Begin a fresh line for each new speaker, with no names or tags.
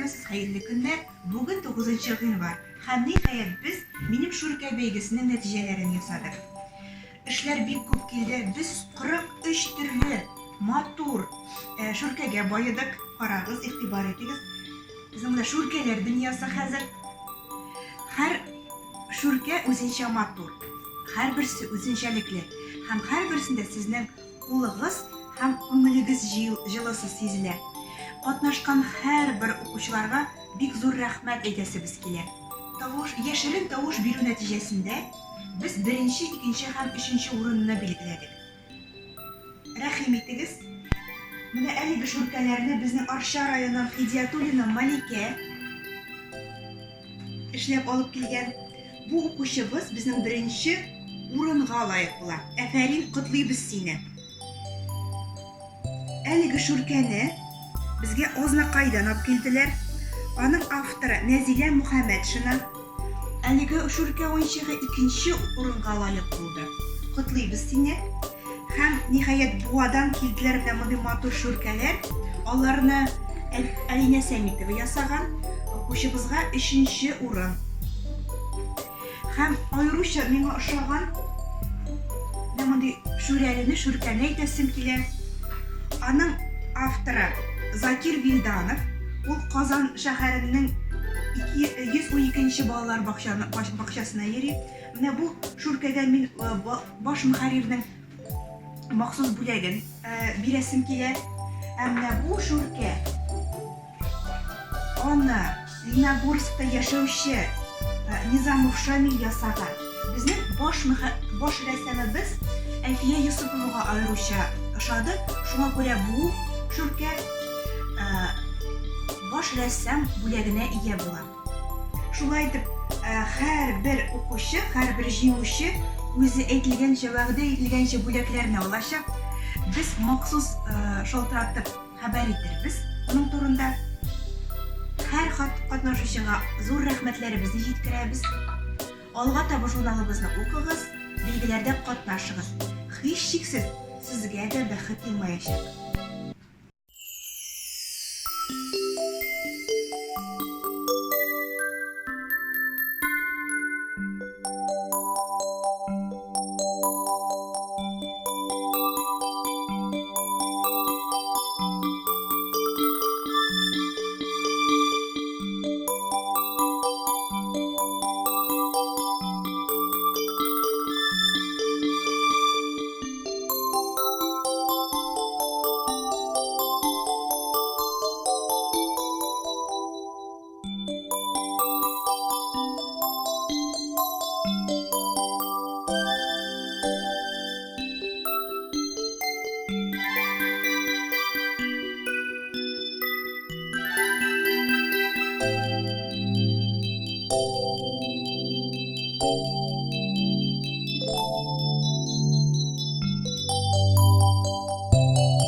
сәламәтсез хәерле көннәр. Бүген 9 гыйнвар. Һәм ниһаять без минем шүркә бәйгесенең нәтиҗәләрен ясадык. Эшләр бик күп килде. Без 43 төрле матур шүркәгә баедык. Карагыз, игътибар итегез. Безнең шүркәләр дөньясы хәзер. Һәр шүркә үзенчә матур. Һәрберсе үзенчәлекле. Һәм һәрберсендә сезнең кулыгыз һәм күңелегез җылысы сизелә. Катнашкан һәрбер укучыларга бик зур рәхмәт әйтәсебез килә. Яшерен тавыш бирү нәтиҗәсендә без 1-нче, 2-нче һәм 3-нче урынны билгеләдек. Рәхим итегез. Менә әлеге шүркәләрне безнең Арча районыннан Хидиятуллина Маликә эшләп алып килгән. Бу укучыбыз безнең 1-нче урынга лаек була. Әфәрин, котлыйбыз сине. Әлеге шүркәне безгә Азнакайдан алып килделәр. Аның авторы Нәзилә Мөхәммәтшина. Әлеге шүркә уенчыгы 2-нче урынга лаек булды. Котлыйбыз сине. Һәм ниһаять Буадан килделәр менә мондый матур шүркәләр. Аларны Алинә Сәмитова ясаган. Укучыбызга 3-нче урын. Һәм аеруча миңа ошаган мондый шүркәне әйтәсем килә. Аның авторы Закир Вилданов. Ул Казан шәһәренең 112-нче балалар бакчасына йөри. Менә бу шүркәгә мин баш мөхәррирнең махсус бүләген бирәсем килә. Менә бу шүркә аны Леногорскта яшәүче Низамов Шамил ясаган. Безнең баш рәссамыбыз Әлфия Юсуповага аеруча ошады. Шуңа күрә бу шүркә баш рәссам бүләгенә ия була. Шулай итеп, һәрбер укучы, һәрбер җиңүче үзе әйтелгәнчә, вәгъдә ителгәнчә бүләкләрне алачак. Без махсус шалтыратып хәбәр итербез уның турында. Һәр катнашучыга зур рәхмәтләребезне җиткерәбез. Алга таба журналыбызны укыгыз, билгеләрдә катнашыгыз. Һичшиксез сезгә дә бәхет елмаячак.